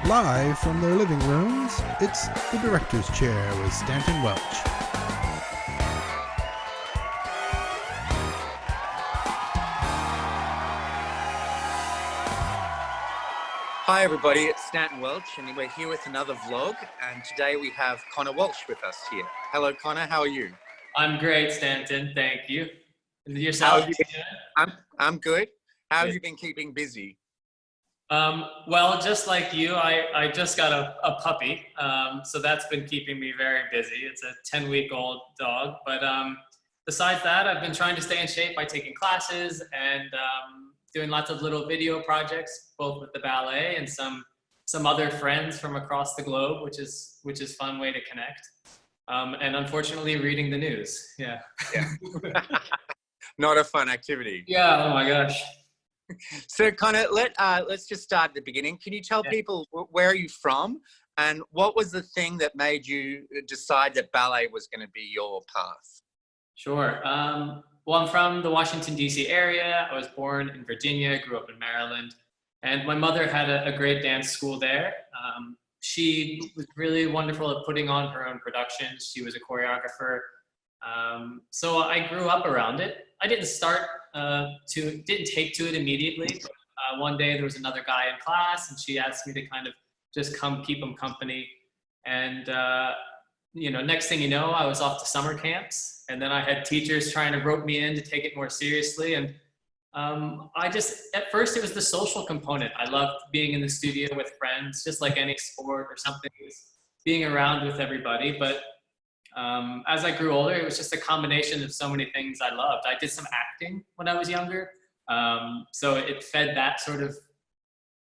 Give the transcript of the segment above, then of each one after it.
Live from their living rooms, it's The Director's Chair with Stanton Welch. Hi everybody, it's Stanton Welch and we're here with another vlog, and today we have Connor Walsh with us here. Hello Connor, how are you? I'm great, Stanton, thank you. And How yourself? have you been? I'm good. How have you been keeping busy? Well, just like you, I just got a puppy, so that's been keeping me very busy. It's a 10-week-old dog, but besides that, I've been trying to stay in shape by taking classes and doing lots of little video projects, both with the ballet and some other friends from across the globe, which is a fun way to connect. And unfortunately, reading the news. Yeah. Not a fun activity. Yeah. Oh my gosh. So Connor, let's just start at the beginning. Can you tell people where are you from, and what was the thing that made you decide that ballet was going to be your path? Sure. Well, I'm from the Washington, D.C. area. I was born in Virginia, grew up in Maryland, and my mother had a great dance school there. She was really wonderful at putting on her own productions. She was a choreographer. So I grew up around it. I didn't didn't take to it immediately. But, one day there was another guy in class and she asked me to kind of just come keep him company. And, next thing you know, I was off to summer camps, and then I had teachers trying to rope me in to take it more seriously. And at first it was the social component. I loved being in the studio with friends, just like any sport or something, being around with everybody. But as I grew older, it was just a combination of so many things I loved. I did some acting when I was younger. So it fed that sort of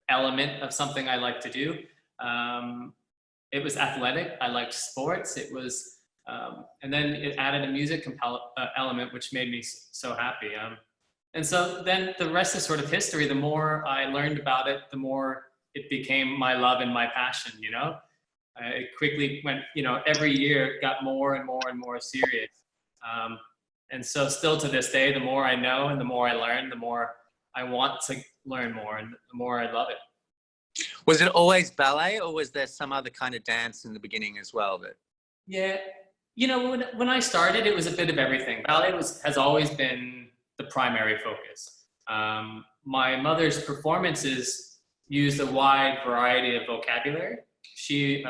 element of something I like to do. It was athletic. I liked sports. It was, and then it added a music element, which made me so happy. And so then the rest is sort of history. The more I learned about it, the more it became my love and my passion, It quickly went, every year it got more and more and more serious. And so still to this day, the more I know and the more I learn, the more I want to learn more and the more I love it. Was it always ballet, or was there some other kind of dance in the beginning as well? Yeah, when I started, it was a bit of everything. Ballet has always been the primary focus. My mother's performances used a wide variety of vocabulary. She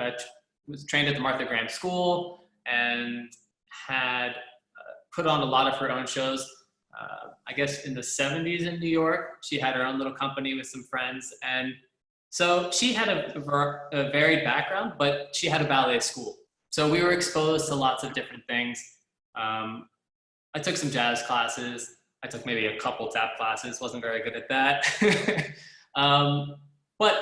was trained at the Martha Graham School and had put on a lot of her own shows. I guess in the 70s in New York, she had her own little company with some friends. And so she had a varied background, but she had a ballet school. So we were exposed to lots of different things. I took some jazz classes. I took maybe a couple tap classes, wasn't very good at that. But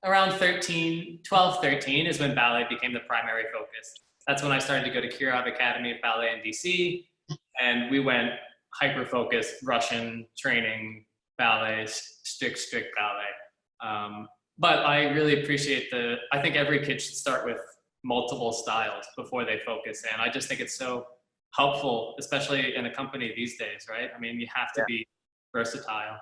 around 12, 13 is when ballet became the primary focus. That's when I started to go to Kirov Academy of Ballet in DC, and we went hyper-focused Russian training ballet, strict ballet. But I really appreciate I think every kid should start with multiple styles before they focus in. I just think it's so helpful, especially in a company these days, right? I mean, you have to be versatile.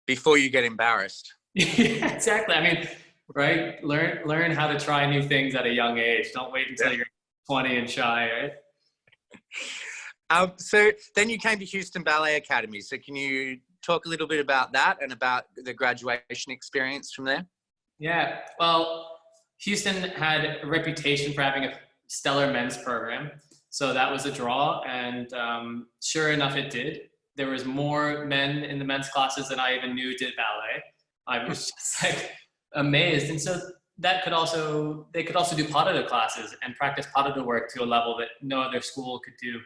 Before you get embarrassed. Yeah, exactly. I mean, right? Learn how to try new things at a young age. Don't wait until you're 20 and shy, right? So then you came to Houston Ballet Academy. So can you talk a little bit about that and about the graduation experience from there? Yeah, well, Houston had a reputation for having a stellar men's program. So that was a draw, and sure enough, it did. There was more men in the men's classes than I even knew did ballet. I was just amazed. And so they could also do pas de deux classes and practice pas de deux work to a level that no other school could do.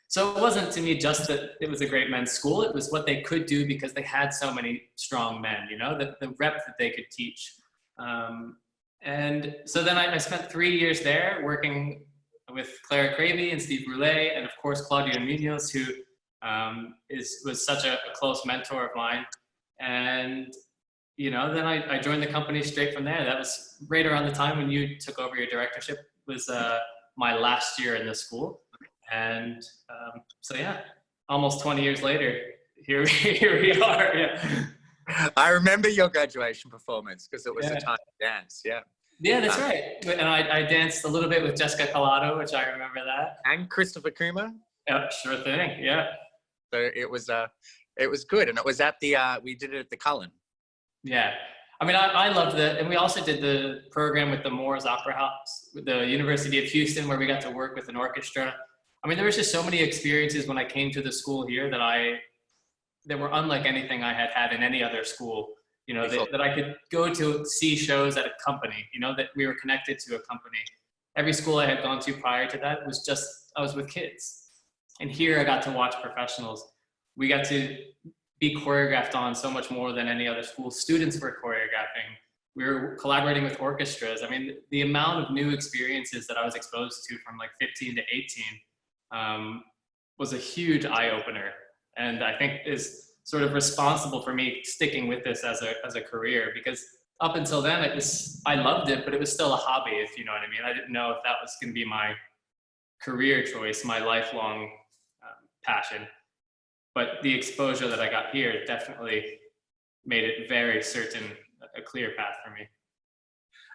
So it wasn't to me just that it was a great men's school. It was what they could do because they had so many strong men, the rep that they could teach. And so then I spent 3 years there working with Clara Cravey and Steve Roulet, and of course, Claudia Munoz, who was such a close mentor of mine. And, then I joined the company straight from there. That was right around the time when you took over your directorship. Was my last year in the school. And so, yeah, almost 20 years later, here we are. Yeah. I remember your graduation performance because it was Yeah. a time to dance. Yeah. Yeah, that's right. And I danced a little bit with Jessica Collado, which I remember that. And Christopher Kuma. Yeah, sure thing. Yeah. So it was good. And it was at the, we did it at the Cullen. Yeah. I mean, I loved it. And we also did the program with the Moores Opera House, with the University of Houston, where we got to work with an orchestra. I mean, there was just so many experiences when I came to the school here that were unlike anything I had had in any other school, you know, that I could go to see shows at a company, you know, that we were connected to a company. Every school I had gone to prior to that was just, I was with kids. And here I got to watch professionals. We got to be choreographed on so much more than any other school. Students were choreographing. We were collaborating with orchestras. I mean, the amount of new experiences that I was exposed to from like 15 to 18 was a huge eye-opener. And I think is sort of responsible for me sticking with this as a career, because up until then, I loved it, but it was still a hobby, if you know what I mean. I didn't know if that was going to be my career choice, my lifelong passion. But the exposure that I got here definitely made it very certain, a clear path for me.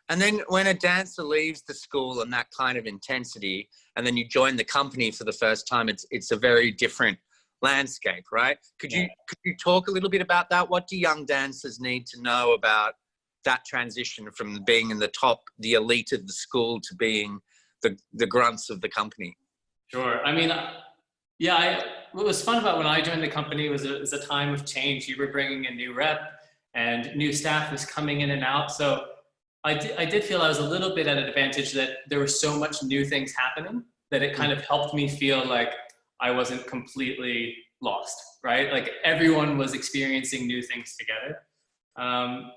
And then when a dancer leaves the school and that kind of intensity, and then you join the company for the first time, it's a very different landscape, right? Could you talk a little bit about that? What do young dancers need to know about that transition from being in the top, the elite of the school, to being the grunts of the company? Sure. I mean, what was fun about when I joined the company was a time of change. You were bringing a new rep and new staff was coming in and out. So I did feel I was a little bit at an advantage that there was so much new things happening that it kind of helped me feel like I wasn't completely lost, right? Like everyone was experiencing new things together.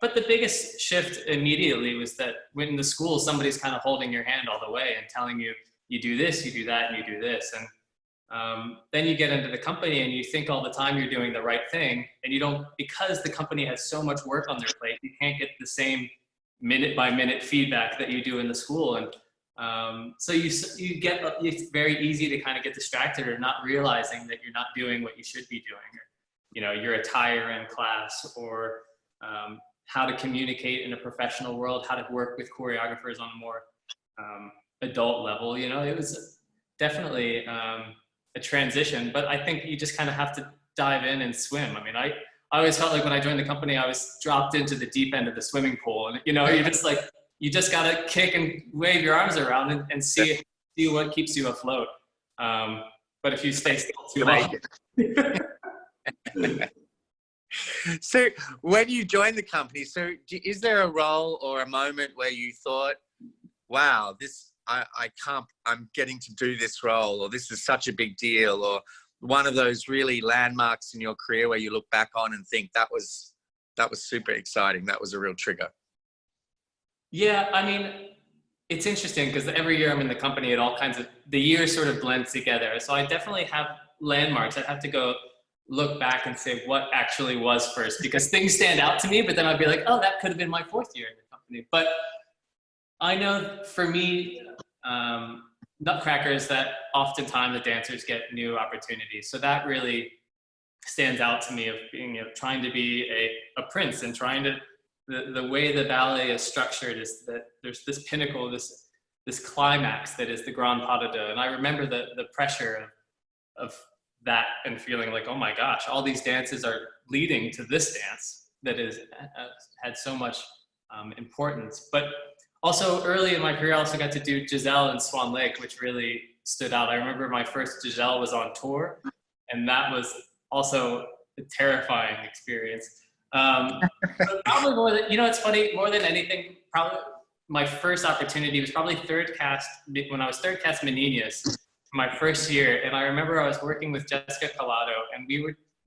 But the biggest shift immediately was that when in the school, somebody's kind of holding your hand all the way and telling you, you do this, you do that, and you do this. And then you get into the company and you think all the time you're doing the right thing, and you don't, because the company has so much work on their plate, you can't get the same minute by minute feedback that you do in the school. And so it's very easy to kind of get distracted or not realizing that you're not doing what you should be doing, or, you know, your attire in class, or how to communicate in a professional world, how to work with choreographers on a more adult level. You know, it was definitely a transition, but I think you just kind of have to dive in and swim. I mean, I always felt like when I joined the company, I was dropped into the deep end of the swimming pool, and you know, you just gotta kick and wave your arms around and see what keeps you afloat. But if you stay still too long. So when you joined the company, is there a role or a moment where you thought, wow, I'm getting to do this role, or this is such a big deal, or one of those really landmarks in your career where you look back on and think that was super exciting, that was a real trigger? Yeah, I mean, it's interesting because every year I'm in the company, the years sort of blend together. So I definitely have landmarks. I have to go look back and say what actually was first, because things stand out to me, but then I'd be like, oh, that could have been my 4th year in the company. But I know for me, Nutcracker is that oftentimes the dancers get new opportunities. So that really stands out to me, of being, you know, trying to be a prince, and trying to, the way the ballet is structured is that there's this pinnacle, this climax that is the Grand Pas de Deux. And I remember the pressure of that, and feeling like, oh my gosh, all these dances are leading to this dance that is had so much importance. But also early in my career, I also got to do Giselle in Swan Lake, which really stood out. I remember my first Giselle was on tour, and that was also a terrifying experience. But probably more than, you know, it's funny, more than anything, probably my first opportunity was probably when I was third cast Menenius, my first year. And I remember I was working with Jessica Collado, and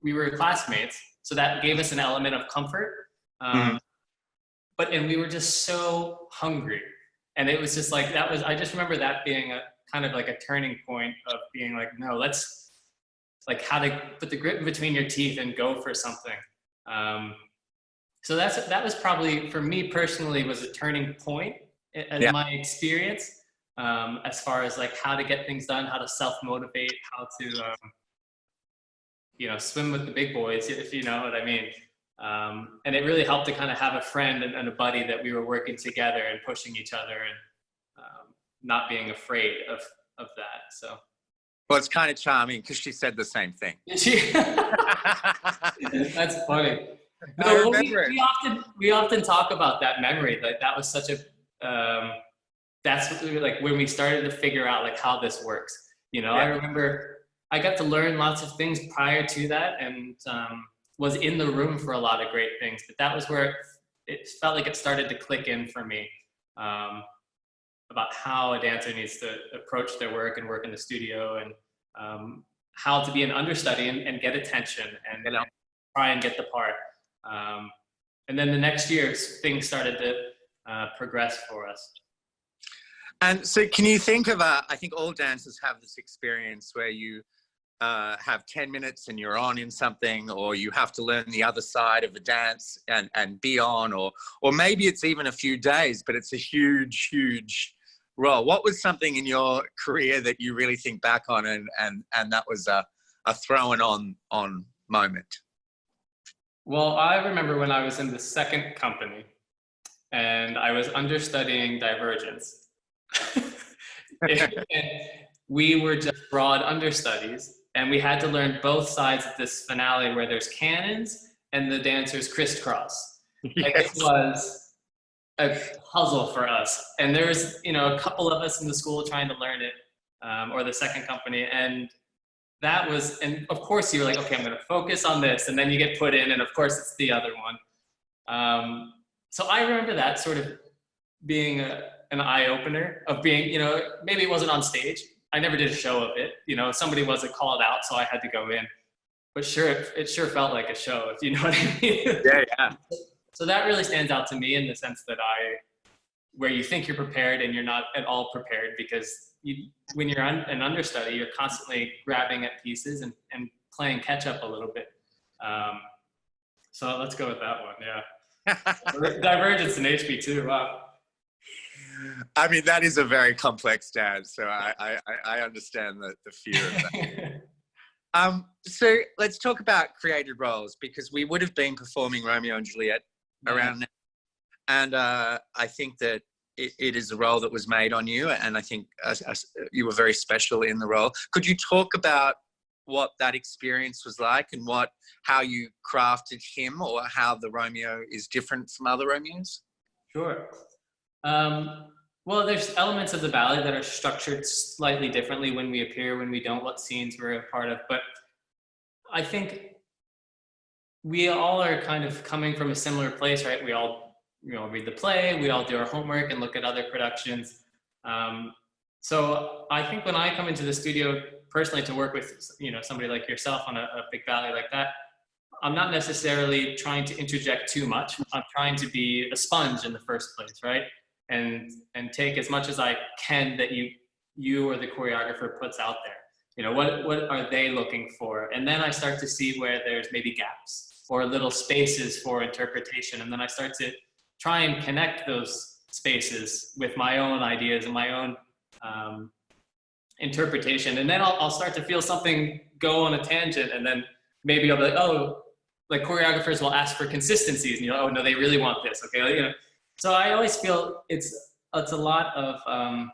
we were classmates, so that gave us an element of comfort. And we were just so hungry, and it was just like, I just remember that being a kind of like a turning point of being like, no, let's, like, how to put the grip in between your teeth and go for something. So that was probably, for me personally, was a turning point in my experience, as far as like how to get things done, how to self-motivate, how to, you know, swim with the big boys, if you know what I mean. And it really helped to kind of have a friend and a buddy that we were working together and pushing each other and not being afraid of that. So. Well, it's kind of charming because she said the same thing. She, that's funny. I No, remember it. we often talk about that memory. Like that was such a, that's what like when we started to figure out like how this works. You know, I remember I got to learn lots of things prior to that and was in the room for a lot of great things. But that was where it felt like it started to click in for me about how a dancer needs to approach their work and work in the studio and how to be an understudy and get attention and try and get the part. And then the next year, things started to progress for us. And so can you think of, I think all dancers have this experience where you have 10 minutes and you're on in something, or you have to learn the other side of a dance and be on, or maybe it's even a few days, but it's a huge, huge role. What was something in your career that you really think back on and that was a throwing on moment? Well, I remember when I was in the second company and I was understudying Divergence. And we were just broad understudies and we had to learn both sides of this finale where there's cannons and the dancers crisscross. Yes. Like it was a puzzle for us. And there was, you know, a couple of us in the school trying to learn it, or the second company. And that was, and of course you're like, okay, I'm going to focus on this. And then you get put in and of course it's the other one. So I remember that sort of being an eye-opener of being, you know, maybe it wasn't on stage. I never did a show of it. You know, somebody wasn't called out, so I had to go in. But sure, it sure felt like a show, if you know what I mean. Yeah. So that really stands out to me in the sense that where you think you're prepared and you're not at all prepared because when you're an understudy, you're constantly grabbing at pieces and playing catch up a little bit. So let's go with that one, yeah. Divergence in HP too, wow. I mean, that is a very complex dance, so I understand the fear of that. So let's talk about created roles, because we would have been performing Romeo and Juliet around now. And I think that it is a role that was made on you, and I think you were very special in the role. Could you talk about what that experience was like and how you crafted him, or how the Romeo is different from other Romeos? Sure. Well, there's elements of the ballet that are structured slightly differently when we appear, when we don't, what scenes we're a part of. But I think we all are kind of coming from a similar place, right? We all, you know, read the play, we all do our homework and look at other productions. So I think when I come into the studio personally to work with, you know, somebody like yourself on a big ballet like that, I'm not necessarily trying to interject too much. I'm trying to be a sponge in the first place, right? And take as much as I can that you or the choreographer puts out there. You know, what are they looking for? And then I start to see where there's maybe gaps or little spaces for interpretation. And then I start to try and connect those spaces with my own ideas and my own interpretation. And then I'll start to feel something go on a tangent, and then maybe I'll be like, oh, like choreographers will ask for consistencies, and you know, oh no, they really want this, okay, you know. So I always feel it's a lot of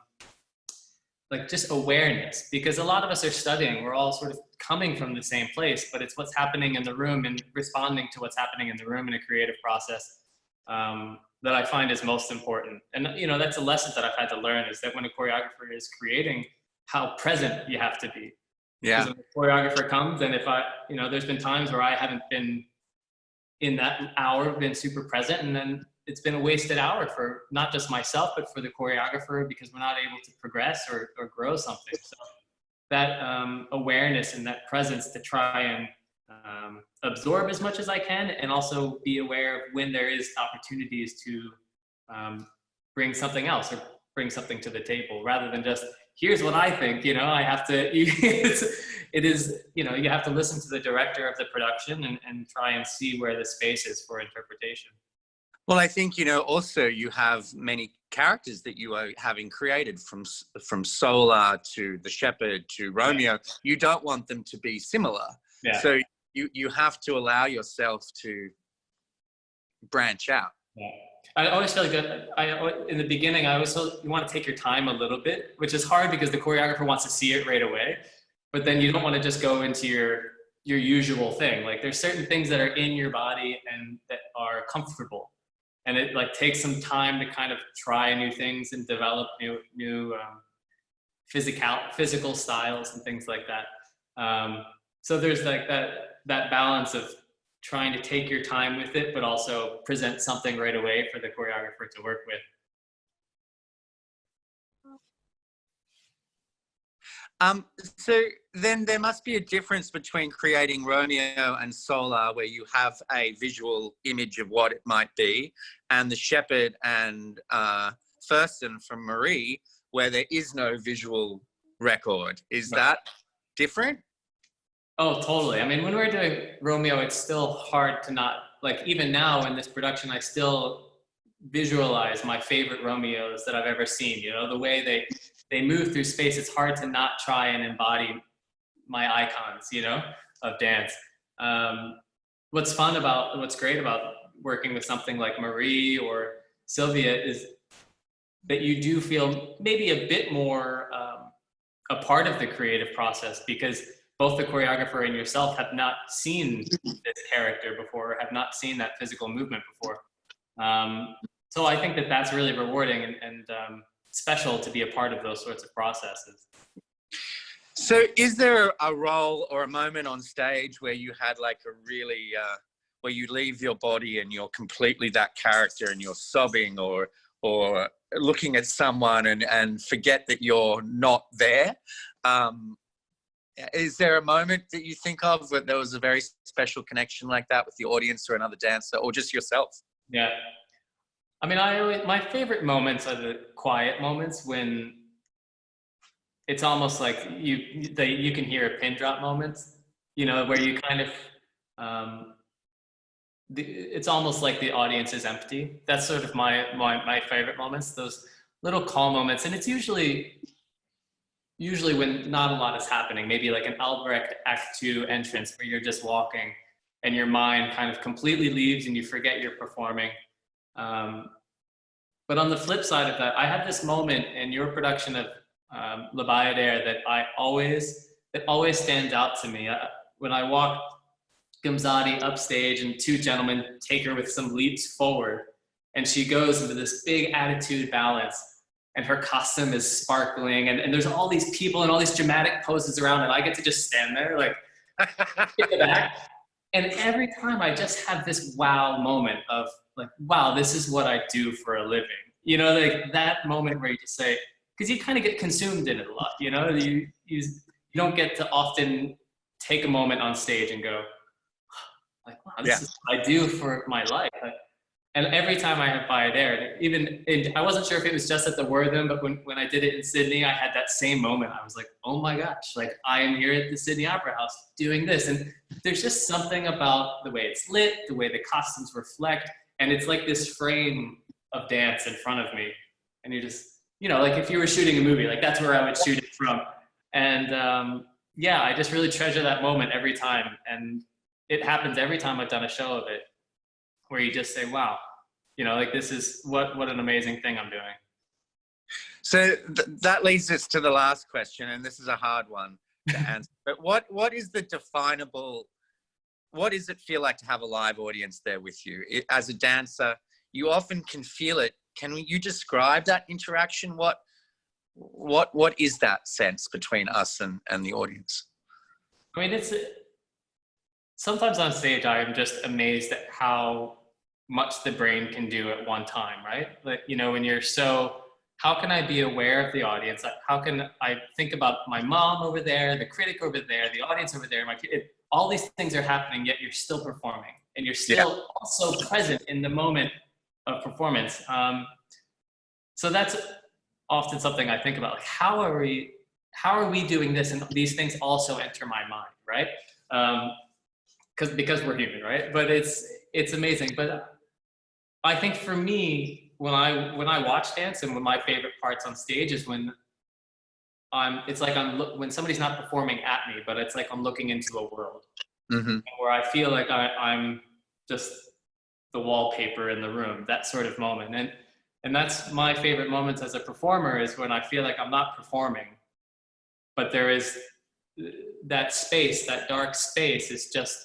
like just awareness, because a lot of us are studying. We're all sort of coming from the same place, but it's what's happening in the room and responding to what's happening in the room in a creative process that I find is most important. And you know, that's a lesson that I've had to learn, is that when a choreographer is creating, how present you have to be. Yeah. Because when a choreographer comes, and if you know, there's been times where I haven't been in that hour, been super present, and then it's been a wasted hour for not just myself, but for the choreographer, because we're not able to progress or grow something. So that awareness and that presence to try and absorb as much as I can, and also be aware of when there is opportunities to bring something else or bring something to the table, rather than just, here's what I think, you know. I have to, it is, you know, you have to listen to the director of the production and try and see where the space is for interpretation. Well, I think, you know, also you have many characters that you are having created, from Sola to the Shepherd to Romeo. You don't want them to be similar. Yeah. So you have to allow yourself to branch out. Yeah. I always feel like in the beginning, I always feel you want to take your time a little bit, which is hard because the choreographer wants to see it right away. But then you don't want to just go into your usual thing. Like there's certain things that are in your body and that are comfortable. And it like takes some time to kind of try new things and develop new physical styles and things like that. So there's like that balance of trying to take your time with it, but also present something right away for the choreographer to work with. So then there must be a difference between creating Romeo and Solar, where you have a visual image of what it might be, and the Shepherd and Thurston from Marie, where there is no visual record. Is that different? Oh, totally. I mean, when we're doing Romeo, it's still hard to not, like even now in this production, I still visualize my favorite Romeos that I've ever seen. You know, the way they move through space, it's hard to not try and embody my icons, you know, of dance. What's great about working with something like Marie or Sylvia is that you do feel maybe a bit more a part of the creative process, because both the choreographer and yourself have not seen this character before, have not seen that physical movement before. So I think that that's really rewarding and special to be a part of those sorts of processes. So is there a role or a moment on stage where you had like a really, where you leave your body and you're completely that character and you're sobbing or looking at someone and forget that you're not there? Is there a moment that you think of where there was a very special connection like that with the audience or another dancer or just yourself? Yeah. I mean, my favorite moments are the quiet moments when it's almost like you can hear a pin drop moments, you know, where you kind of, it's almost like the audience is empty. That's sort of my favorite moments, those little calm moments. And it's usually when not a lot is happening, maybe like an Albrecht Act 2 entrance where you're just walking and your mind kind of completely leaves and you forget you're performing. But on the flip side of that, I had this moment in your production of Le Bayadere that always stands out to me. When I walked Gamzati upstage and two gentlemen take her with some leaps forward, and she goes into this big attitude balance, and her costume is sparkling, and there's all these people and all these dramatic poses around, and I get to just stand there like in the back. And every time I just have this wow moment of like, wow, this is what I do for a living. You know, like that moment where you just say, because you kind of get consumed in it a lot, you know, you don't get to often take a moment on stage and go, like, wow, this is what I do for my life. And every time I have Bayadere, I wasn't sure if it was just at the Wortham, but when I did it in Sydney, I had that same moment. I was like, oh my gosh, like I am here at the Sydney Opera House doing this. And there's just something about the way it's lit, the way the costumes reflect, and it's like this frame of dance in front of me. And you just, you know, like if you were shooting a movie, like that's where I would shoot it from. And yeah, I just really treasure that moment every time. And it happens every time I've done a show of it, where you just say, wow, you know, like this is what an amazing thing I'm doing. So that leads us to the last question, and this is a hard one to answer. But what is the definable, what does it feel like to have a live audience there with you? As a dancer, you often can feel it. Can you describe that interaction? What is that sense between us and the audience? I mean, sometimes on stage, I am just amazed at how much the brain can do at one time, right? Like, you know, when you're how can I be aware of the audience? How can I think about my mom over there, the critic over there, the audience over there, all these things are happening, yet you're still performing and you're still also present in the moment of performance. So that's often something I think about, like, how are we doing this? And these things also enter my mind, right? Because we're human, right? But it's amazing. But I think for me, when I watch dance, and one of my favorite parts on stage is when when somebody's not performing at me, but it's like I'm looking into a world where I feel like I'm just the wallpaper in the room, that sort of moment. And that's my favorite moments as a performer, is when I feel like I'm not performing, but there is that space, that dark space is just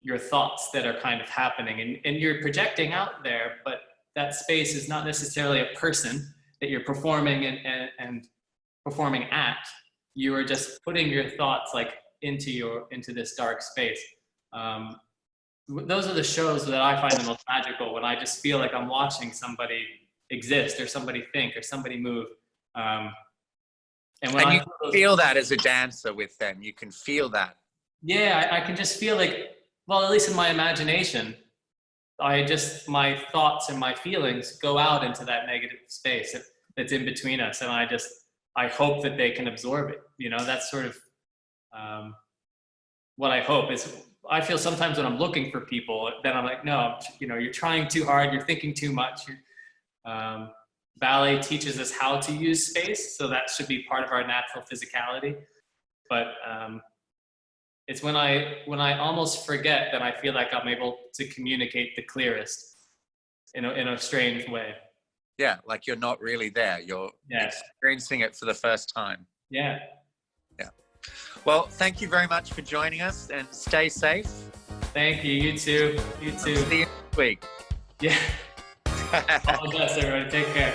your thoughts that are kind of happening, and you're projecting out there, but that space is not necessarily a person that you're performing and performing at. You are just putting your thoughts like into this dark space. Those are the shows that I find the most magical, when I just feel like I'm watching somebody exist, or somebody think, or somebody move. And you feel that as a dancer with them, you can feel that. Yeah, I can just feel like, well, at least in my imagination, my thoughts and my feelings go out into that negative space that's in between us. And I hope that they can absorb it. You know, that's sort of what I hope is. I feel sometimes when I'm looking for people, then I'm like, no, you're trying too hard. You're thinking too much. Ballet teaches us how to use space, so that should be part of our natural physicality. But it's when I almost forget that I feel like I'm able to communicate the clearest in a strange way. Yeah, like you're not really there. You're experiencing it for the first time. Yeah. Yeah. Well, thank you very much for joining us, and stay safe. Thank you. You too. You too. See you next week. Yeah. All the best, everyone. Take care.